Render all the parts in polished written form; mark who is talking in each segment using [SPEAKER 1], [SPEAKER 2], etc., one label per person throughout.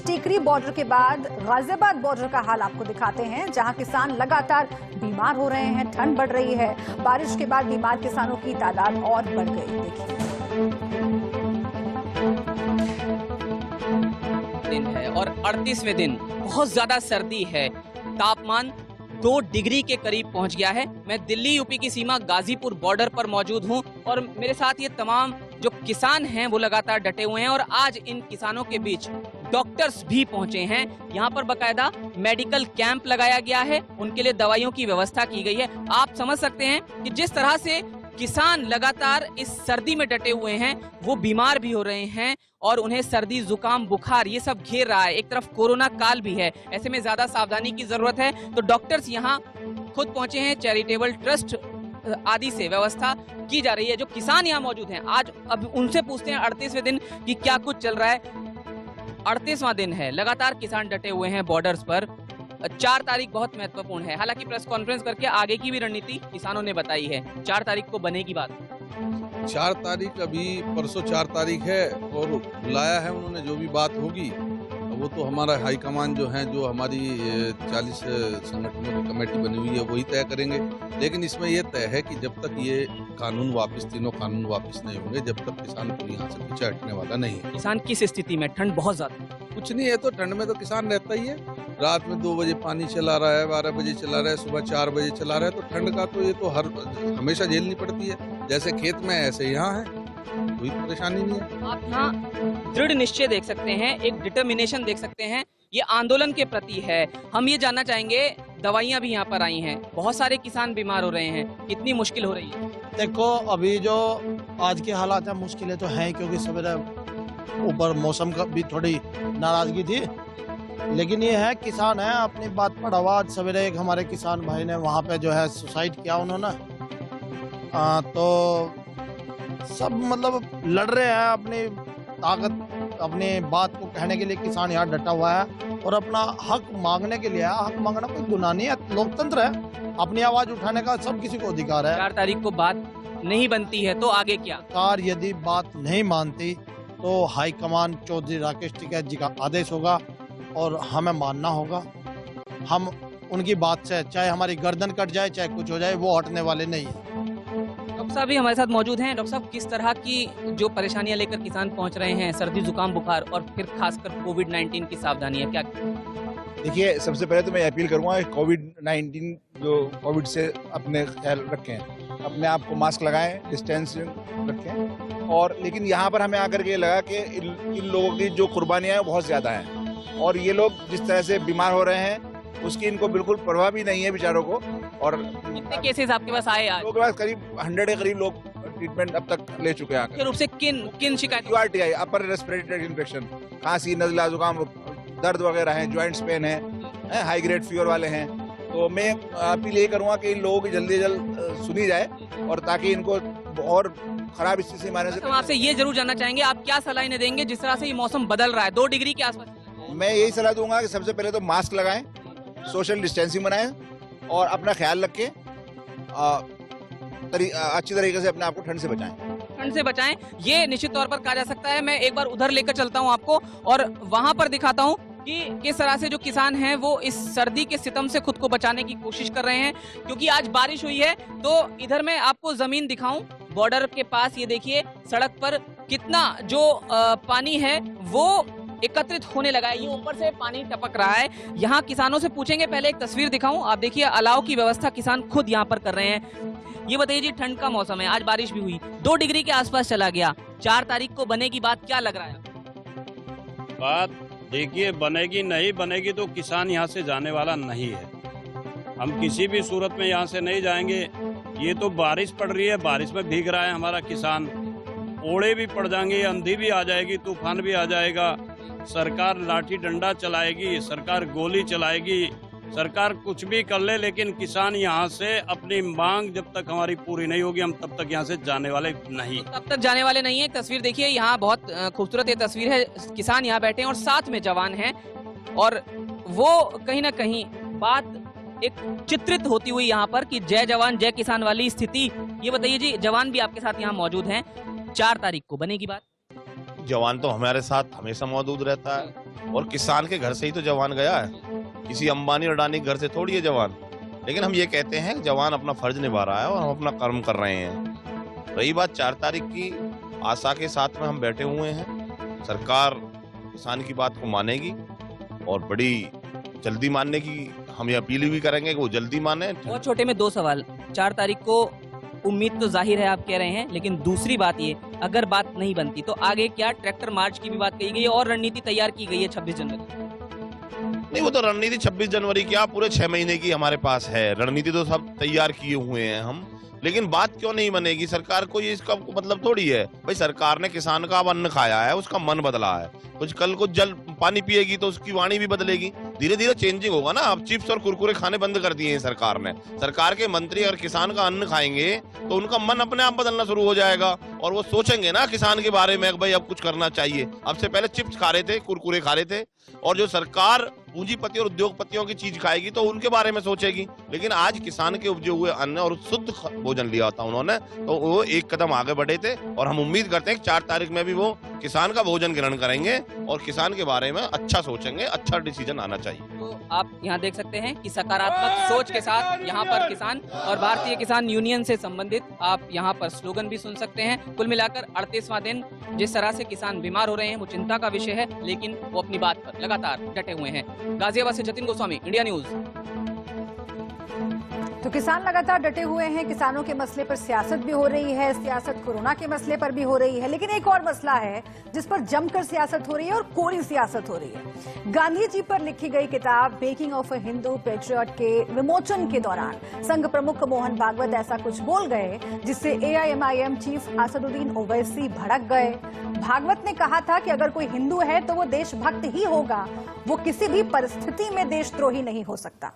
[SPEAKER 1] टिकरी border के बाद Ghaziabad border का हाल आपको दिखाते हैं, जहां किसान लगातार बीमार हो रहे हैं। ठंड बढ़ रही है, बारिश के बाद बीमार किसानों की तादाद और बढ़ गई। देखिए,
[SPEAKER 2] दिन है और 38वें दिन बहुत ज्यादा सर्दी है। तापमान 2 डिग्री के करीब पहुंच गया है। मैं दिल्ली यूपी की सीमा गाजीपुर बॉर्डर पर मौजूद हूं और मेरे साथ ये तमाम जो किसान हैं वो लगातार डटे हुए हैं और आज इन किसानों के बीच डॉक्टर्स भी पहुंचे हैं। यहाँ पर बकायदा मेडिकल कैंप लगाया गया है, उनके लिए दवाइयों की व्यवस्था की गई है। आप समझ सकते हैं कि जिस तरह से किसान लगातार इस सर्दी में डटे हुए हैं, वो बीमार भी हो रहे हैं और उन्हें सर्दी, जुकाम, बुखार ये सब घेर रहा है। एक तरफ कोरोना काल भी है, ऐसे में ज्यादा सावधानी की जरूरत है। तो डॉक्टर्स यहाँ खुद पहुंचे हैं, चैरिटेबल ट्रस्ट आदि से व्यवस्था की जा रही है। जो किसान यहाँ मौजूद हैं, आज अब उनसे पूछते हैं 38वें दिन कि क्या कुछ चल रहा है। 38वां दिन है, लगातार किसान डटे हुए हैं बॉर्डर्स पर। 4 तारीख बहुत महत्वपूर्ण है, हालांकि प्रेस कॉन्फ्रेंस करके आगे की भी रणनीति किसानों ने बताई है। 4 तारीख को बनेगी बात।
[SPEAKER 3] 4 तारीख अभी परसों 4 तारीख है और बुलाया है उन्होंने। जो भी बात होगी वो तो हमारा हाईकमान जो है, जो हमारी 40 संगठनों की कमेटी बनी हुई है, वही तय करेंगे। लेकिन इसमें यह तय है कि जब तक ये कानून वापस, तीनों कानून वापस नहीं होंगे, जब तक किसान को यहाँ से पीछे हटने वाला नहीं है।
[SPEAKER 2] किसान किस स्थिति में? ठंड बहुत ज्यादा।
[SPEAKER 3] कुछ नहीं है तो ठंड में तो किसान रहता ही है। रात में 2 बजे पानी चला रहा है, 12 बजे चला रहा है, सुबह 4 बजे चला रहा है। तो ठंड का तो ये तो हमेशा झेलनी पड़ती है। जैसे खेत में ऐसे यहाँ है, कोई परेशानी नहीं है।
[SPEAKER 2] आप यहाँ दृढ़ निश्चय देख सकते हैं, एक डिटर्मिनेशन देख सकते हैं, ये आंदोलन के प्रति है। हम ये जानना चाहेंगे, दवाइयाँ भी यहाँ पर आई हैं, बहुत सारे किसान बीमार हो रहे हैं, कितनी मुश्किल हो रही है?
[SPEAKER 4] देखो, अभी जो आज के हालात है, मुश्किलें तो हैं, क्योंकि सवेरे ऊपर मौसम का भी थोड़ी नाराजगी थी। लेकिन ये है, किसान है, अपनी बात पड़ा हुआ। आज सवेरे एक हमारे किसान भाई ने वहाँ पे जो है सुसाइड किया उन्होंने। तो सब मतलब लड़ रहे हैं अपनी ताकत, अपनी बात को कहने के लिए किसान यहाँ डटा हुआ है और अपना हक मांगने के लिए है। हक मांगना कोई गुनाह नहीं है, लोकतंत्र है, अपनी आवाज उठाने का सब किसी को अधिकार है।
[SPEAKER 2] 4 तारीख को बात नहीं बनती है तो आगे क्या?
[SPEAKER 4] सरकार यदि बात नहीं मानती तो हाईकमान चौधरी राकेश टिकैत जी का आदेश होगा और हमें मानना होगा। हम उनकी बात से, चाहे हमारी गर्दन कट जाए, चाहे कुछ हो जाए, वो हटने वाले नहीं है।
[SPEAKER 2] डॉक्टर साहब भी हमारे साथ मौजूद हैं। डॉक्टर साहब, किस तरह की जो परेशानियां लेकर किसान पहुंच रहे हैं, सर्दी, जुकाम, बुखार और फिर खासकर कोविड-19 की सावधानियां क्या?
[SPEAKER 5] देखिए, सबसे पहले तो मैं अपील करूंगा, कोविड-19 जो कोविड से अपने ख्याल रखें, अपने आप को मास्क लगाएं, डिस्टेंसिंग रखें। और लेकिन यहाँ पर हमें आकर के लगा कि इन लोगों की जो कुर्बानियाँ हैं बहुत ज़्यादा हैं और ये लोग जिस तरह से बीमार हो रहे हैं उसकी इनको बिल्कुल परवाह भी नहीं है बेचारों को। और
[SPEAKER 2] कितने केसेस आपके पास आए आज?
[SPEAKER 5] लोगों के पास करीब 100 के करीब लोग ट्रीटमेंट अब तक ले चुके हैं।
[SPEAKER 2] मुख्य रूप से किन शिकायत?
[SPEAKER 5] URTI, अपर रेस्पिरेटरी इन्फेक्शन, खांसी, नज़ला, जुकाम, दर्द वगैरह हैं, जॉइंट्स पेन है, हाई ग्रेड फीवर वाले हैं। तो मैं अपील यही करूँगा कि इन लोगों की जल्दी से जल्द सुनी जाए और ताकि इनको और खराब स्थिति से मारने से।
[SPEAKER 2] हम आपसे ये जरूर जानना चाहेंगे, आप क्या सलाह इन्हें देंगे जिस तरह से ये मौसम बदल रहा है, 2 डिग्री के आसपास?
[SPEAKER 5] मैं यही सलाह दूंगा कि सबसे पहले तो मास्क लगाएं, सोशल डिस्टेंसिंग बनाएं और अपना ख्याल रखें, अच्छी तरीके से अपने आप को ठंड से बचाएं।
[SPEAKER 2] ठंड से बचाएं, ये निश्चित तौर पर कहा जा सकता है। मैं एक बार उधर लेकर चलता हूं आपको और वहां पर दिखाता हूं कि किस तरह से जो किसान हैं वो इस सर्दी के सितम से खुद को बचाने की कोशिश कर रहे हैं। क्योंकि आज बारिश हुई है तो इधर मैं आपको जमीन दिखाऊं, बॉर्डर के पास ये देखिए सड़क पर कितना जो पानी है वो एकत्रित होने लगा है। ये ऊपर से पानी टपक रहा है। यहाँ किसानों से पूछेंगे, पहले एक तस्वीर दिखाऊं, आप देखिए अलाव की व्यवस्था किसान खुद यहाँ पर कर रहे हैं। ये बताइए जी, ठंड का मौसम है, आज बारिश भी हुई, 2 डिग्री के आसपास चला गया, 4 तारीख को बनेगी बात, क्या लग रहा है?
[SPEAKER 6] बात देखिए, बनेगी नहीं बनेगी तो किसान यहाँ से जाने वाला नहीं है। हम किसी भी सूरत में यहाँ से नहीं जाएंगे। ये तो बारिश पड़ रही है, बारिश में भीग रहा है हमारा किसान, ओड़े भी पड़ जाएंगे, आंधी भी आ जाएगी, तूफान भी आ जाएगा, सरकार लाठी डंडा चलाएगी, सरकार गोली चलाएगी, सरकार कुछ भी कर ले, लेकिन किसान यहाँ से अपनी मांग जब तक हमारी पूरी नहीं होगी, हम तब तक यहाँ से जाने वाले नहीं।
[SPEAKER 2] तब तक जाने वाले नहीं है। तस्वीर देखिए, यहाँ बहुत खूबसूरत ये तस्वीर है, किसान यहाँ बैठे हैं और साथ में जवान हैं और वो कहीं ना कहीं बात एक चित्रित होती हुई यहाँ पर कि जय जवान जय किसान वाली स्थिति। ये बताइए जी, जवान भी आपके साथ यहाँ मौजूद हैं, 4 तारीख को बनेगी बात?
[SPEAKER 7] जवान तो हमारे साथ हमेशा मौजूद रहता है और किसान के घर से ही तो जवान गया है, किसी अंबानी अडानी के घर से थोड़ी है जवान। लेकिन हम ये कहते हैं कि जवान अपना फर्ज निभा रहा है और हम अपना कर्म कर रहे हैं। रही बात 4 तारीख की, आशा के साथ में हम बैठे हुए हैं। सरकार किसान की बात को मानेगी और बड़ी जल्दी मानने की हम ये अपील भी करेंगे कि वो जल्दी माने।
[SPEAKER 2] बहुत छोटे में 2 सवाल। 4 तारीख को उम्मीद तो जाहिर है आप कह रहे हैं, लेकिन दूसरी बात ये, अगर बात नहीं बनती तो आगे क्या? ट्रैक्टर मार्च की भी बात कही गई है और रणनीति तैयार की गई है 26 जनवरी।
[SPEAKER 7] नहीं, वो तो रणनीति 26 जनवरी की पूरे 6 महीने की हमारे पास है। रणनीति तो सब तैयार किए हुए हैं हम, लेकिन बात क्यों नहीं बनेगी? सरकार को ये इसका मतलब थोड़ी है भाई, सरकार ने किसान का अब अन्न खाया है, उसका मन बदला है, कुछ कल को जल पानी पिएगी तो उसकी वाणी भी बदलेगी। धीरे धीरे चेंजिंग होगा ना। अब चिप्स और कुरकुरे खाने बंद कर दिए हैं सरकार ने। सरकार के मंत्री अगर किसान का अन्न खाएंगे तो उनका मन अपने आप बदलना शुरू हो जाएगा और वो सोचेंगे ना किसान के बारे में, भाई अब कुछ करना चाहिए। अब से पहले चिप्स खा रहे थे, कुरकुरे खा रहे थे, और जो सरकार पूंजीपति और उद्योगपतियों की चीज खाएगी तो उनके बारे में सोचेगी। लेकिन आज किसान के उपजे हुए अन्न और शुद्ध भोजन लिया था उन्होंने, तो वो एक कदम आगे बढ़े थे और हम उम्मीद करते हैं कि 4 तारीख में भी वो किसान का भोजन ग्रहण करेंगे और किसान के बारे में अच्छा सोचेंगे, अच्छा डिसीजन आना चाहिए।
[SPEAKER 2] तो आप यहाँ देख सकते हैं कि सकारात्मक सोच के साथ यहाँ पर किसान और भारतीय किसान यूनियन से संबंधित आप यहाँ पर स्लोगन भी सुन सकते हैं। कुल मिलाकर 38वां दिन जिस तरह से किसान बीमार हो रहे हैं वो चिंता का विषय है, लेकिन वो अपनी बात पर लगातार डटे हुए हैं। गाजियाबाद से जतिन गोस्वामी, इंडिया न्यूज।
[SPEAKER 1] तो किसान लगातार डटे हुए हैं। किसानों के मसले पर सियासत भी हो रही है, सियासत कोरोना के मसले पर भी हो रही है, लेकिन एक और मसला है जिस पर जमकर सियासत हो रही है और कोरी सियासत हो रही है। गांधी जी पर लिखी गई किताब making of a Hindu patriot के विमोचन के दौरान संघ प्रमुख मोहन भागवत ऐसा कुछ बोल गए जिससे AIMIM चीफ असदुद्दीन ओवैसी भड़क गए। भागवत ने कहा था कि अगर कोई हिंदू है तो वो देशभक्त ही होगा, वो किसी भी परिस्थिति में देशद्रोही नहीं हो सकता।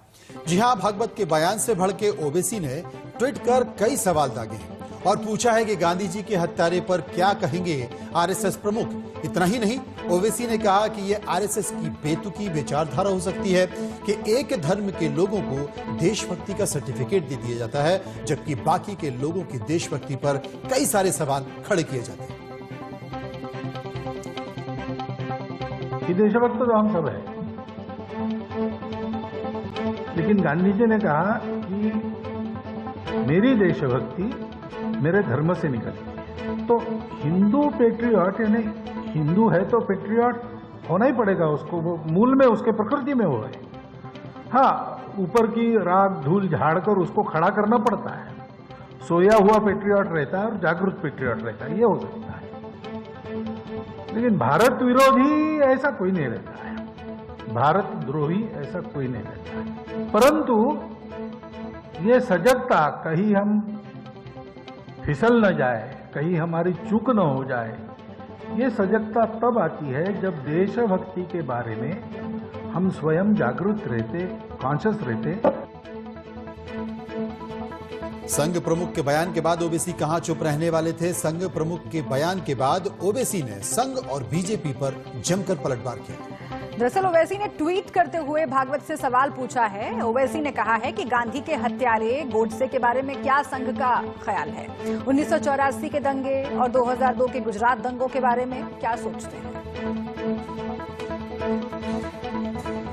[SPEAKER 8] जी हां, भागवत के बयान से भड़के ओवैसी ने ट्वीट कर कई सवाल दागे हैं और पूछा है कि गांधी जी के हत्यारे पर क्या कहेंगे RSS प्रमुख। इतना ही नहीं, ओवैसी ने कहा कि यह RSS की बेतुकी विचारधारा हो सकती है कि एक धर्म के लोगों को देशभक्ति का सर्टिफिकेट दे दिया जाता है, जबकि बाकी के लोगों की देशभक्ति पर कई सारे सवाल खड़े किए जाते हैं।
[SPEAKER 9] देशभक्त तो हम सब है, लेकिन गांधी जी ने कहा कि मेरी देशभक्ति मेरे धर्म से निकलती। तो हिंदू पेट्रियट, यानी हिंदू है तो पेट्रियट होना ही पड़ेगा उसको, वो मूल में उसके प्रकृति में वो है। हाँ, ऊपर की राग धूल झाड़कर उसको खड़ा करना पड़ता है। सोया हुआ पेट्रियट रहता है और जागरूक पेट्रियट रहता है, ये हो सकता है। लेकिन भारत विरोधी ऐसा कोई नहीं रहता है, भारत द्रोही ऐसा कोई नहीं रहता है। परंतु ये सजगता, कहीं हम फिसल न जाए, कहीं हमारी चूक न हो जाए, ये सजगता तब आती है जब देशभक्ति के बारे में हम स्वयं जागरूक रहते, कॉन्शियस रहते।
[SPEAKER 8] संघ प्रमुख के बयान के बाद ओवैसी कहां चुप रहने वाले थे। संघ प्रमुख के बयान के बाद ओवैसी ने संघ और बीजेपी पर जमकर पलटवार किया।
[SPEAKER 1] दरअसल ओवैसी ने ट्वीट करते हुए भागवत से सवाल पूछा है। ओवैसी ने कहा है कि गांधी के हत्यारे गोडसे के बारे में क्या संघ का ख्याल है, 1984 के दंगे और 2002 के गुजरात दंगों के बारे में क्या सोचते हैं।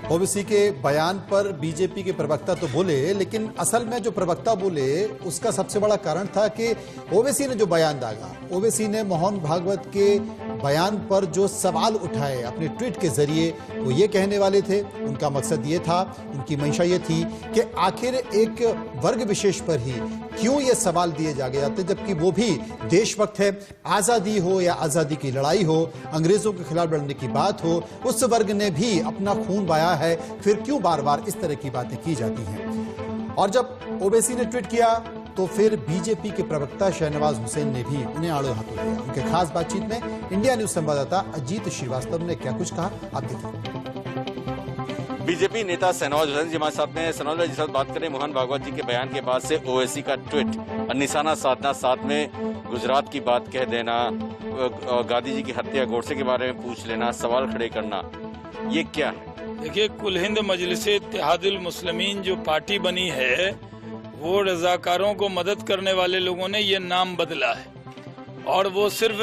[SPEAKER 8] ओवैसी के बयान पर बीजेपी के प्रवक्ता तो बोले, लेकिन असल में जो प्रवक्ता बोले उसका सबसे बड़ा कारण था कि ओवैसी ने जो बयान दागा, ओवैसी ने मोहन भागवत के बयान पर जो सवाल उठाए अपने ट्वीट के जरिए, वो ये कहने वाले थे, उनका मकसद ये था, उनकी मंशा ये थी कि आखिर एक वर्ग विशेष पर ही क्यों ये सवाल दिए जाते, जबकि वो भी देशभक्त है। आज़ादी हो या आज़ादी की लड़ाई हो, अंग्रेजों के खिलाफ लड़ने की बात हो, उस वर्ग ने भी अपना खून बहाया है, फिर क्यों बार बार इस तरह की बातें की जाती हैं। और जब ओवैसी ने ट्वीट किया तो फिर बीजेपी के प्रवक्ता शहनवाज हुसैन ने भी उन्हें आड़े हाथों लिया। उनके खास बातचीत में इंडिया न्यूज संवाददाता अजीत श्रीवास्तव ने क्या कुछ कहा, आप देखिए।
[SPEAKER 10] बीजेपी नेता शहनवाज हुसैन जी हमारे साथ में। शहनवाज जी साथ बात करें, मोहन भागवत जी के बयान के बाद से ओवैसी का ट्वीट और निशाना साधना, साथ में गुजरात की बात कह देना, गांधी जी की हत्या, गोडसे के बारे में पूछ लेना, सवाल खड़े करना, ये क्या है?
[SPEAKER 6] देखिए, कुल हिंद मजलिस इत्तेहादुल मुस्लिमीन जो पार्टी बनी है, वो रजाकारों को मदद करने वाले लोगों ने ये नाम बदला है और वो सिर्फ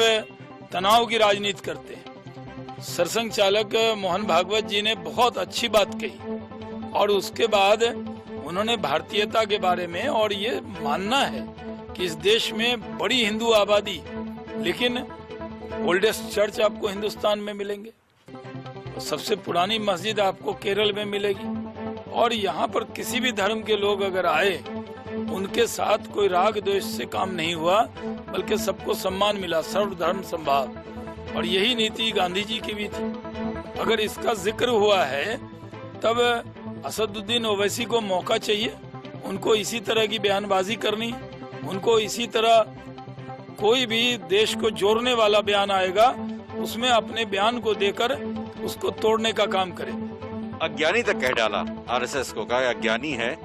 [SPEAKER 11] तनाव की राजनीति करते हैं। सरसंघ चालक मोहन भागवत जी ने बहुत अच्छी बात कही और उसके बाद उन्होंने भारतीयता के बारे में, और ये मानना है कि इस देश में बड़ी हिंदू आबादी, लेकिन ओल्डेस्ट चर्च आपको हिंदुस्तान में मिलेंगे, सबसे पुरानी मस्जिद आपको केरल में मिलेगी, और यहाँ पर किसी भी धर्म के लोग अगर आए उनके साथ कोई राग द्वेष से काम नहीं हुआ, बल्कि सबको सम्मान मिला, सर्वधर्म समभाव, और यही नीति गांधी जी की भी थी। अगर इसका जिक्र हुआ है तब असदुद्दीन ओवैसी को मौका चाहिए, उनको इसी तरह की बयानबाजी करनी, उनको इसी तरह कोई भी देश को जोड़ने वाला बयान आएगा उसमें अपने बयान को देकर उसको तोड़ने का काम करें।
[SPEAKER 10] अज्ञानी तक कह डाला आरएसएस को, कहा अज्ञानी है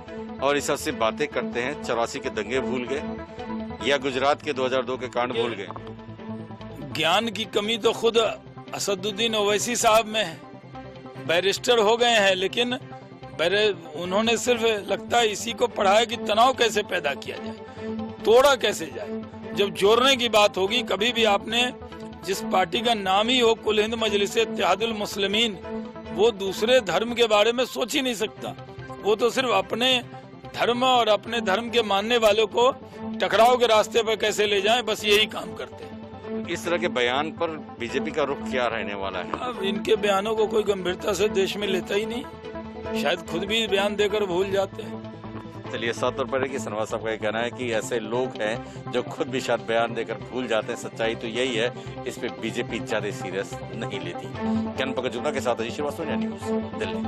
[SPEAKER 10] और इस से बातें करते हैं, 84 के दंगे भूल गए या गुजरात के 2002 के कांड भूल गए।
[SPEAKER 11] ज्ञान की कमी तो खुद असदुद्दीन ओवैसी साहब में है, बैरिस्टर हो गए हैं, लेकिन उन्होंने सिर्फ लगता है इसी को पढ़ा है कि तनाव कैसे पैदा किया जाए, तोड़ा कैसे जाए। जब जोड़ने की बात होगी, कभी भी आपने जिस पार्टी का नाम ही हो कुल हिंद मजलिस इत्तेहादुल मुस्लिमीन, वो दूसरे धर्म के बारे में सोच ही नहीं सकता। वो तो सिर्फ अपने धर्म और अपने धर्म के मानने वालों को टकराव के रास्ते पर कैसे ले जाएं, बस यही काम करते हैं।
[SPEAKER 10] इस तरह के बयान पर बीजेपी का रुख क्या रहने वाला है?
[SPEAKER 11] अब इनके बयानों को कोई गंभीरता से देश में लेता ही नहीं, शायद खुद भी बयान देकर भूल जाते हैं।
[SPEAKER 10] चलिए, साफ तौर पर है कि सनवार साहब का कहना है कि ऐसे लोग हैं जो खुद भी शायद बयान देकर भूल जाते हैं। सच्चाई तो यही है, इस पे बीजेपी ज्यादा सीरियस नहीं लेती। कैन पंकज जुगना के साथ अजीत श्रीवास्तव, न्यूज़ दिल्ली।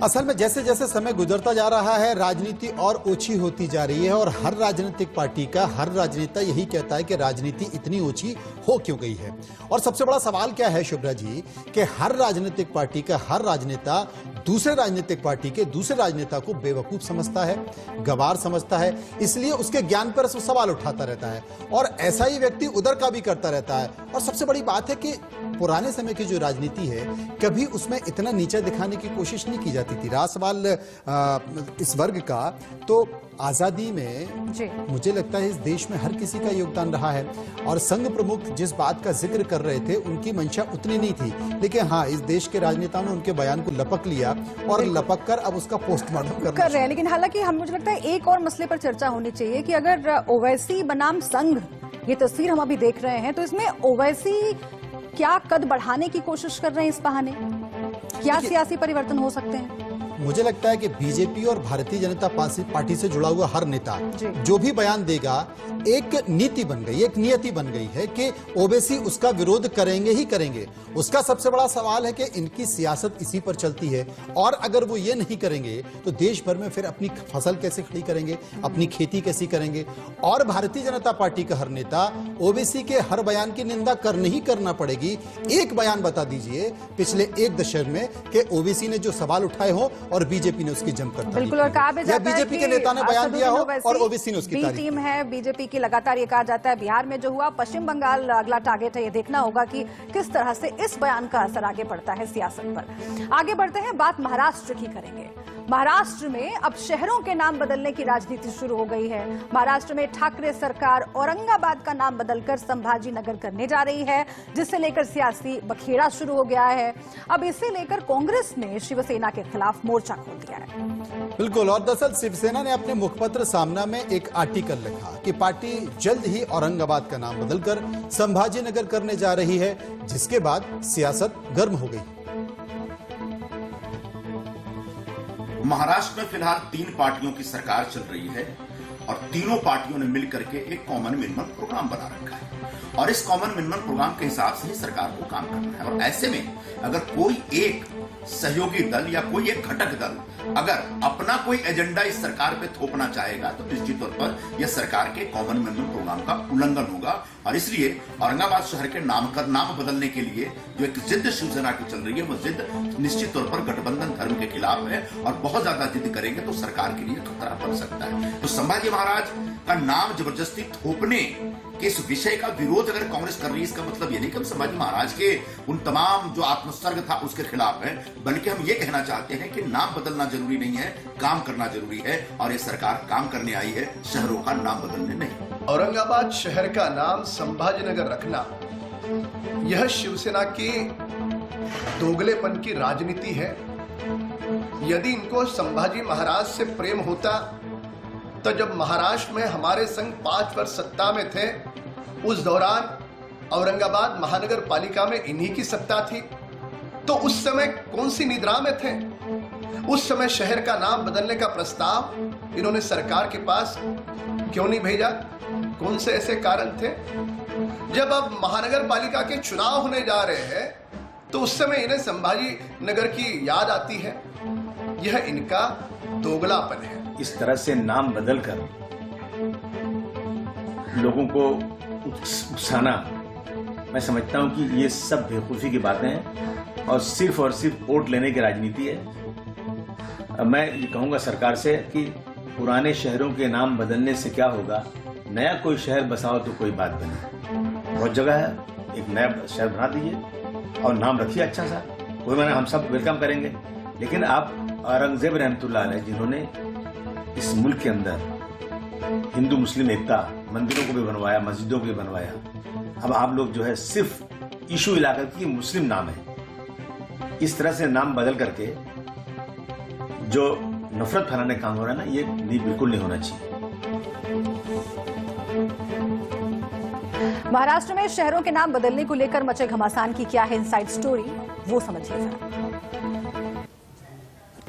[SPEAKER 8] असल में जैसे जैसे समय गुजरता जा रहा है, राजनीति और ओछी होती जा रही है और हर राजनीतिक पार्टी का हर राजनेता यही कहता है कि राजनीति इतनी ओछी हो क्यों गई है। और सबसे बड़ा सवाल क्या है शुभ्रा जी, कि हर राजनीतिक पार्टी का हर राजनेता दूसरे राजनीतिक पार्टी के दूसरे राजनेता को बेवकूफ समझता है, गवार समझता है, इसलिए उसके ज्ञान पर सवाल उठाता रहता है और ऐसा ही व्यक्ति उधर का भी करता रहता है। और सबसे बड़ी बात है कि पुराने समय की जो राजनीति है, कभी उसमें इतना नीचा दिखाने की कोशिश नहीं की जाती थी। रहा सवाल इस वर्ग का, तो आजादी में मुझे लगता है इस देश में हर किसी का योगदान रहा है और संघ प्रमुख जिस बात का जिक्र कर रहे थे उनकी मंशा उतनी नहीं थी, लेकिन हाँ, इस देश के राजनेताओं ने उनके बयान को लपक लिया और लपक कर अब उसका पोस्टमार्टम कर
[SPEAKER 1] रहे हैं। लेकिन हालांकि हम, मुझे लगता है एक और मसले पर चर्चा होनी चाहिए कि अगर ओवैसी बनाम संघ ये तस्वीर हम अभी देख रहे हैं, तो इसमें ओवैसी क्या कद बढ़ाने की कोशिश कर रहे हैं? इस बहाने क्या सियासी परिवर्तन हो सकते हैं?
[SPEAKER 8] मुझे लगता है कि बीजेपी और भारतीय जनता पार्टी से जुड़ा हुआ हर नेता जो भी बयान देगा, एक नीति बन गई, एक नियति बन गई है कि ओवैसी उसका विरोध करेंगे ही करेंगे। उसका सबसे बड़ा सवाल है कि इनकी सियासत इसी पर चलती है और अगर वो ये नहीं करेंगे तो देश भर में फिर अपनी फसल कैसे खड़ी करेंगे, अपनी खेती कैसी करेंगे। और भारतीय जनता पार्टी का हर नेता ओवैसी के हर बयान की निंदा करनी ही करना पड़ेगी। एक बयान बता दीजिए पिछले एक दशक में कि ओवैसी ने जो सवाल उठाए हो और बीजेपी ने उसकी जमकर
[SPEAKER 1] बिल्कुल, और कहा भी जाता है
[SPEAKER 8] बीजेपी के नेता ने बयान दिया हो और ओवैसी ने उसकी
[SPEAKER 1] बी टीम है बीजेपी की। लगातार ये कहा जाता है बिहार में जो हुआ, पश्चिम बंगाल अगला टारगेट है। ये देखना होगा कि किस तरह से इस बयान का असर आगे पड़ता है सियासत पर। आगे बढ़ते हैं, बात महाराष्ट्र की करेंगे। महाराष्ट्र में अब शहरों के नाम बदलने की राजनीति शुरू हो गई है। महाराष्ट्र में ठाकरे सरकार औरंगाबाद का नाम बदलकर संभाजी नगर करने जा रही है, जिससे लेकर सियासी बखेड़ा शुरू हो गया है। अब इसे लेकर कांग्रेस ने शिवसेना के खिलाफ मोर्चा खोल दिया है।
[SPEAKER 8] बिल्कुल, और दरअसल शिवसेना ने अपने मुखपत्र सामना में एक आर्टिकल लिखा कि पार्टी जल्द ही औरंगाबाद का नाम बदलकर संभाजी नगर करने जा रही है, जिसके बाद सियासत गर्म हो गई।
[SPEAKER 12] महाराष्ट्र में फिलहाल 3 पार्टियों की सरकार चल रही है और तीनों पार्टियों ने मिलकर के एक कॉमन मिनिमम प्रोग्राम बना रखा है और इस कॉमन मिनिमम प्रोग्राम के हिसाब से ही सरकार को काम करना है। और ऐसे में अगर कोई एक सहयोगी दल या कोई एक घटक दल अगर अपना कोई एजेंडा इस सरकार पे थोपना चाहेगा तो निश्चित तौर पर यह सरकार के कॉमन मिनिमम प्रोग्राम का उल्लंघन होगा। और इसलिए औरंगाबाद शहर के नाम बदलने के लिए जो एक जिद शिवसेना की चल रही है, वो जिद निश्चित तौर पर गठबंधन धर्म के खिलाफ है और बहुत ज्यादा जिद करेंगे तो सरकार के लिए खतरा बन सकता है। तो संभाजी महाराज का नाम जबरदस्ती थोपने के इस विषय का विरोध अगर कांग्रेस कर रही है, इसका मतलब ये नहीं कि हम संभाजी महाराज के उन तमाम जो आत्मसर्ग था उसके खिलाफ है, बल्कि हम ये कहना चाहते हैं कि नाम बदलना जरूरी नहीं है, काम करना जरूरी है और ये सरकार काम करने आई है, शहरों का नाम बदलने नहीं।
[SPEAKER 13] औरंगाबाद शहर का नाम संभाजीनगर रखना यह शिवसेना की दोगलेपन की राजनीति है। यदि इनको संभाजी महाराज से प्रेम होता तो जब महाराष्ट्र में हमारे संग 5 वर्ष सत्ता में थे, उस दौरान औरंगाबाद महानगर पालिका में इन्हीं की सत्ता थी, तो उस समय कौन सी निद्रा में थे? उस समय शहर का नाम बदलने का प्रस्ताव इन्होंने सरकार के पास क्यों नहीं भेजा? कौन से ऐसे कारण थे? जब अब महानगर पालिका के चुनाव होने जा रहे हैं तो उस समय इन्हें संभाजी नगर की याद आती है। यह इनका दोगलापन है।
[SPEAKER 14] इस तरह से नाम बदलकर लोगों को उकसाना, मैं समझता हूं कि ये सब बेवकूफ़ी की बातें हैं और सिर्फ वोट लेने की राजनीति है। मैं ये कहूंगा सरकार से कि पुराने शहरों के नाम बदलने से क्या होगा, नया कोई शहर बसाओ तो कोई बात बने। बहुत जगह है, एक नया शहर बना दीजिए और नाम रखिए अच्छा सा, कोई माना, हम सब वेलकम करेंगे। लेकिन आप औरंगजेब रहमतुल्लाह अलैह जिन्होंने इस मुल्क के अंदर हिंदू मुस्लिम एकता, मंदिरों को भी बनवाया, मस्जिदों को भी बनवाया, अब आप लोग जो है सिर्फ इशू इलाका की मुस्लिम नाम है, इस तरह से नाम बदल करके जो नफरत फैलाने का काम हो रहा है ना, ये बिल्कुल नहीं होना चाहिए।
[SPEAKER 1] महाराष्ट्र में शहरों के नाम बदलने को लेकर मचे घमासान की क्या है इनसाइड स्टोरी, वो समझिए जरा।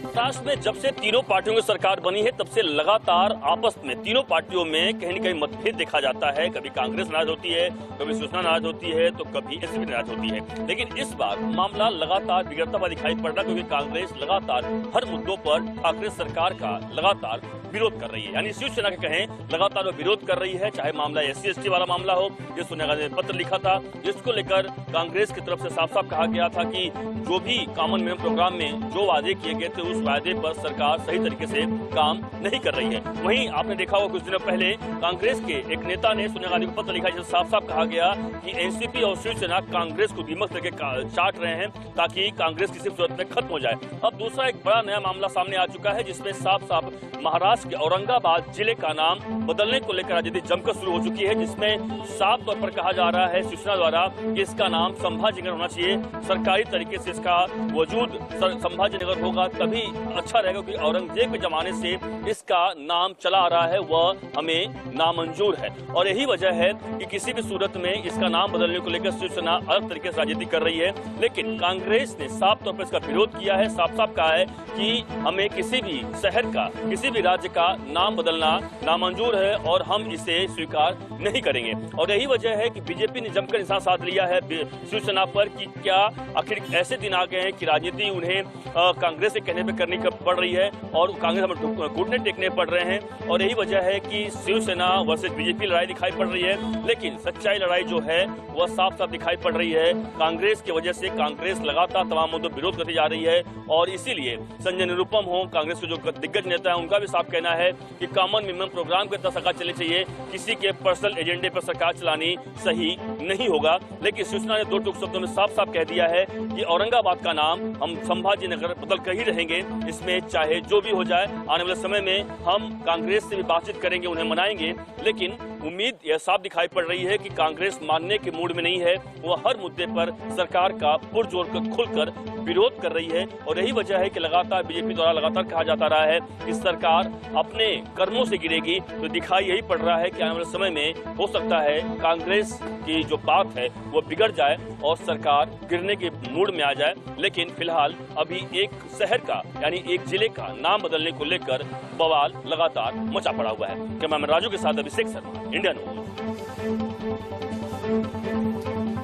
[SPEAKER 15] महाराष्ट्र में जब से तीनों पार्टियों की सरकार बनी है तब से लगातार आपस में तीनों पार्टियों में कहीं न कहीं मतभेद देखा जाता है। कभी कांग्रेस नाराज होती है, कभी शिवसेना नाराज होती है, तो कभी एनसीपी नाराज होती है। लेकिन इस बार मामला लगातार बिगड़ता हुआ दिखाई पड़ रहा, क्योंकि कांग्रेस लगातार हर मुद्दों पर ठाकरे सरकार का लगातार विरोध कर रही है। यानी शिवसेना के कहें लगातार वो विरोध कर रही है, चाहे मामला SC/ST वाला मामला हो, जिस सोनिया गांधी ने पत्र लिखा था, जिसको लेकर कांग्रेस की तरफ से साफ साफ कहा गया था कि जो भी कॉमन मिनिमम प्रोग्राम में जो वादे किए गए थे उस वादे पर सरकार सही तरीके से काम नहीं कर रही है। वहीं आपने देखा होगा कुछ दिनों पहले कांग्रेस के एक नेता ने सोनिया गांधी को पत्र लिखा, जिसमें साफ साफ कहा गया कि एनसीपी और शिवसेना कांग्रेस को दीमक करके चाट रहे हैं ताकि कांग्रेस किसी सूरत में खत्म हो जाए। अब दूसरा एक बड़ा नया मामला सामने आ चुका है, जिसमें साफ साफ महाराष्ट्र के औरंगाबाद जिले का नाम बदलने को लेकर राजनीति जमकर शुरू हो चुकी है, जिसमें साफ तौर पर कहा जा रहा है शिवसेना द्वारा कि इसका नाम संभाजीनगर होना चाहिए। सरकारी तरीके से इसका वजूद संभाजीनगर होगा तभी अच्छा रहेगा, क्योंकि औरंगजेब के जमाने से इसका नाम चला आ रहा है, वह हमें नामंजूर है। और यही वजह है कि किसी भी सूरत में इसका नाम बदलने को लेकर शिवसेना अलग तरीके से राजनीति कर रही है। लेकिन कांग्रेस ने साफ तौर पर इसका विरोध किया है, साफ साफ कहा है कि हमें किसी भी शहर का, किसी भी राज्य का नाम बदलना नामंजूर है और हम इसे स्वीकार नहीं करेंगे। और यही वजह है कि बीजेपी ने जमकर निशाना साध लिया है शिवसेना पर कि क्या आखिर ऐसे दिन आ गए हैं कि राजनीति उन्हें कांग्रेस के कहने पर करनी पड़ रही है और कांग्रेस हमें घुटने टेकने पड़ रहे हैं। और यही वजह है कि शिवसेना वर्सेस बीजेपी लड़ाई दिखाई पड़ रही है। लेकिन सच्चाई लड़ाई जो है वह साफ साफ दिखाई पड़ रही है। कांग्रेस की वजह से कांग्रेस लगातार तमाम मुद्दों विरोध करती जा रही है और इसीलिए संजय निरुपम हो, कांग्रेस के जो दिग्गज नेता है, उनका भी साफ कहना है कि कॉमन मिनिमम प्रोग्राम के तहत सरकार चलनी चाहिए, किसी के पर्सनल एजेंडे पर सरकार चलानी सही नहीं होगा। लेकिन शिवसेना ने दो टूक शब्दों में साफ साफ कह दिया है कि औरंगाबाद का नाम हम संभाजीनगर बदल कर ही रहेंगे, इसमें चाहे जो भी हो जाए। आने वाले समय में हम कांग्रेस से भी बातचीत करेंगे, उन्हें मनाएंगे। लेकिन उम्मीद यह साफ दिखाई पड़ रही है कि कांग्रेस मानने के मूड में नहीं है, वह हर मुद्दे पर सरकार का पुरजोर कर खुलकर विरोध कर रही है। और यही वजह है कि लगातार बीजेपी द्वारा लगातार कहा जाता रहा है कि सरकार अपने कर्मों से गिरेगी, तो दिखाई यही पड़ रहा है कि आने वाले समय में हो सकता है कांग्रेस की जो बात है वो बिगड़ जाए और सरकार गिरने के मूड में आ जाए। लेकिन फिलहाल अभी एक शहर का यानी एक जिले का नाम बदलने को लेकर बवाल लगातार मचा पड़ा हुआ है। कैमरामैन राजू के साथ अभिषेक शर्मा, इंडिया न्यूज।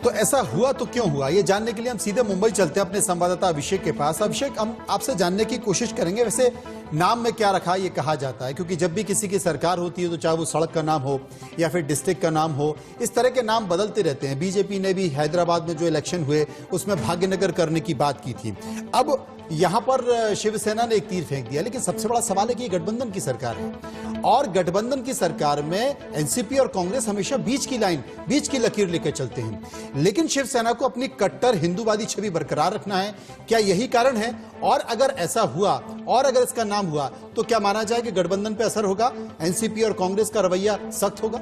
[SPEAKER 8] तो ऐसा हुआ तो क्यों हुआ, ये जानने के लिए हम सीधे मुंबई चलते हैं अपने संवाददाता अभिषेक के पास। अभिषेक, हम आपसे जानने की कोशिश करेंगे वैसे नाम में क्या रखा ये कहा जाता है, क्योंकि जब भी किसी की सरकार होती है तो चाहे वो सड़क का नाम हो या फिर डिस्ट्रिक्ट का नाम हो, इस तरह के नाम बदलते रहते हैं। बीजेपी ने भी हैदराबाद में जो इलेक्शन हुए उसमें भाग्यनगर करने की बात की थी। अब यहां पर शिवसेना ने एक तीर फेंक दिया, लेकिन सबसे बड़ा सवाल है कि ये गठबंधन की सरकार है और गठबंधन की सरकार में एनसीपी और कांग्रेस हमेशा बीच की लाइन, बीच की लकीर लेकर चलते हैं। लेकिन शिवसेना को अपनी कट्टर हिंदूवादी छवि बरकरार रखना है, क्या यही कारण है? और अगर ऐसा हुआ और अगर इसका नाम हुआ तो क्या माना जाए कि गठबंधन पे असर होगा, एनसीपी और कांग्रेस का रवैया सख्त होगा?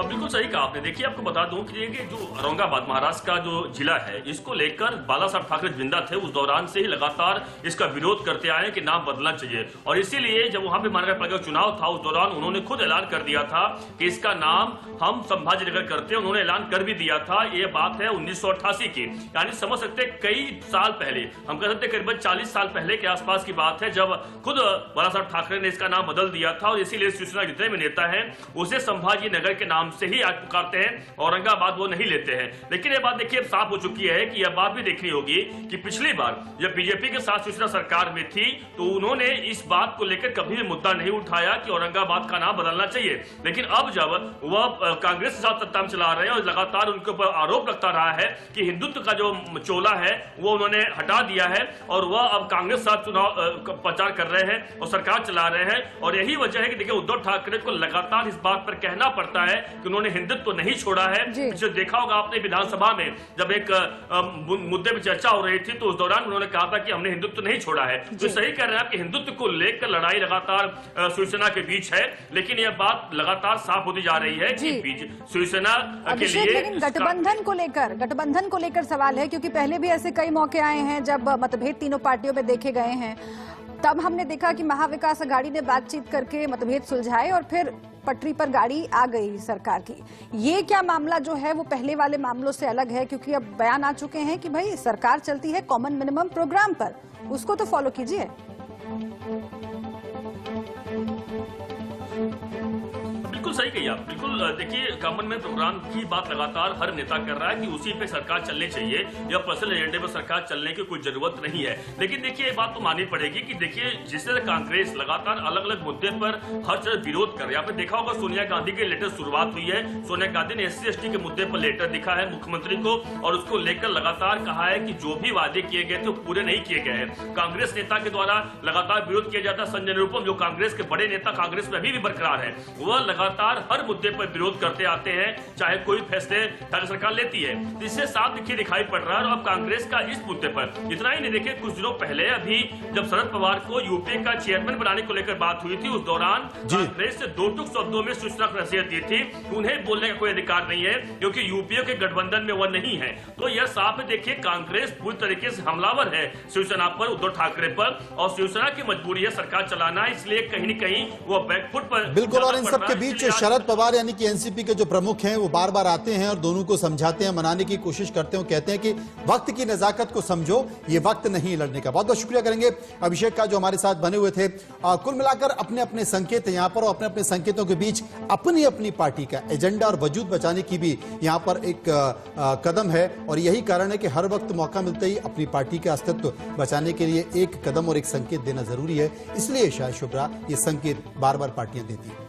[SPEAKER 15] बिल्कुल सही कहा आपने। देखिए, आपको बता दूं कि ये जो औरंगाबाद महाराष्ट्र का जो जिला है, इसको लेकर बाला साहब ठाकरे जिंदा थे उस दौरान से ही लगातार इसका विरोध करते आए कि नाम बदलना चाहिए। और इसीलिए जब वहां पे महानगर पालिका चुनाव था उस दौरान उन्होंने खुद ऐलान कर दिया था कि इसका नाम हम संभाजीनगर करते हैं। उन्होंने ऐलान कर भी दिया था। ये बात है 1988 की, यानी समझ सकते कई साल पहले, हम कह सकते करीबन 40 साल पहले के आसपास की बात है, जब खुद बाला साहब ठाकरे ने इसका नाम बदल दिया था। और इसीलिए शिवसेना जितने भी नेता हैं उसे संभाजी नगर के नाम से ही आज पुकारते हैं, औरंगाबाद वो नहीं लेते हैं। लेकिन ये बात देखिए साफ हो चुकी है कि यह बात भी देखनी होगी कि पिछली बार जब बीजेपी के साथ शिवसेना सरकार में थी तो उन्होंने इस बात को लेकर कभी भी मुद्दा नहीं उठाया कि औरंगाबाद का नाम बदलना चाहिए। लेकिन अब जब वह कांग्रेस के साथ सत्ता में चला रहे हैं और लगातार उनके ऊपर आरोप लगता रहा है कि हिंदुत्व का जो चोला है वो उन्होंने हटा दिया है और वह अब कांग्रेस के साथ चुनाव प्रचार कर रहे हैं और सरकार चला रहे हैं। और यही वजह है कि देखिए उद्धव ठाकरे को लगातार इस बात पर कहना पड़ता है कि उन्होंने हिंदुत्व नहीं छोड़ा है। पिछले देखा होगा आपने विधानसभा में जब एक मुद्दे पर चर्चा हो रही थी तो उस दौरान उन्होंने कहा था कि हमने हिंदुत्व नहीं छोड़ा है। तो सही कह रहे हैं कि हिंदुत्व को लेकर लड़ाई लगातार शिवसेना के बीच है, लेकिन यह बात लगातार साफ होती जा रही है कि शिवसेना के लिए
[SPEAKER 1] लेकिन गठबंधन को लेकर सवाल है, क्योंकि पहले भी ऐसे कई मौके आए हैं जब मतभेद तीनों पार्टियों में देखे गए हैं। तब हमने देखा कि महाविकास अघाड़ी ने बातचीत करके मतभेद सुलझाए और फिर पटरी पर गाड़ी आ गई सरकार की। ये क्या मामला जो है वो पहले वाले मामलों से अलग है, क्योंकि अब बयान आ चुके हैं कि भाई सरकार चलती है कॉमन मिनिमम प्रोग्राम पर, उसको तो फॉलो कीजिए।
[SPEAKER 15] बिल्कुल सही कही आप। बिल्कुल देखिए, कॉमन मैन प्रोग्राम की बात लगातार हर नेता कर रहा है कि उसी पे सरकार चलनी चाहिए या पर्सनल एजेंडे पर सरकार चलने की कोई जरूरत नहीं है। लेकिन देखिए ये बात तो माननी पड़ेगी कि देखिए जिस तरह कांग्रेस लगातार अलग अलग मुद्दे पर हर तरह विरोध कर रही है। आपने देखा होगा सोनिया गांधी के लेटेस्ट शुरुआत हुई है। सोनिया गांधी ने SC/ST के मुद्दे पर लेटर दिखा है मुख्यमंत्री को और उसको लेकर लगातार कहा है कि जो भी वादे किए गए थे वो पूरे नहीं किए गए हैं। कांग्रेस नेता के द्वारा लगातार विरोध किया जाता है। संजय निरुपम जो कांग्रेस के बड़े नेता कांग्रेस में अभी भी बरकरार है, वह लगातार हर मुद्दे पर विरोध करते आते हैं, चाहे कोई फैसले सरकार लेती है। इससे साफ दिखाई पड़ रहा है। और अब कांग्रेस का इस मुद्दे पर इतना ही नहीं, देखिए कुछ दिनों पहले अभी जब शरद पवार को यूपीए का चेयरमैन बनाने को लेकर बात हुई थी, उस दौरान कांग्रेस से दो टूक शब्दों में शिवसेना को नसीहत दी थी, उन्हें बोलने का कोई अधिकार नहीं है क्योंकि यूपीए के गठबंधन में वह नहीं है। तो यह साफ है, देखिए कांग्रेस पूरी तरीके से हमलावर है शिवसेना पर, उद्धव ठाकरे पर, और शिवसेना की मजबूरी है सरकार चलाना, इसलिए कहीं न कहीं वो बैकफुट पर।
[SPEAKER 8] बिल्कुल, और इन सबके बीच शरद पवार यानी कि एनसीपी के जो प्रमुख हैं वो बार बार आते हैं और दोनों को समझाते हैं, मनाने की कोशिश करते हैं, कहते हैं कि वक्त की नजाकत को समझो, ये वक्त नहीं लड़ने का। बहुत बहुत शुक्रिया करेंगे अभिषेक का जो हमारे साथ बने हुए थे। कुल मिलाकर अपने अपने संकेत यहाँ पर और अपने अपने संकेतों के बीच अपनी अपनी पार्टी का एजेंडा और वजूद बचाने की भी यहाँ पर एक कदम है। और यही कारण है कि हर वक्त मौका मिलते ही अपनी पार्टी का अस्तित्व बचाने के लिए एक कदम और एक संकेत देना जरूरी है। इसलिए शायद शुभ्रा ये संकेत बार बार पार्टियां देती है।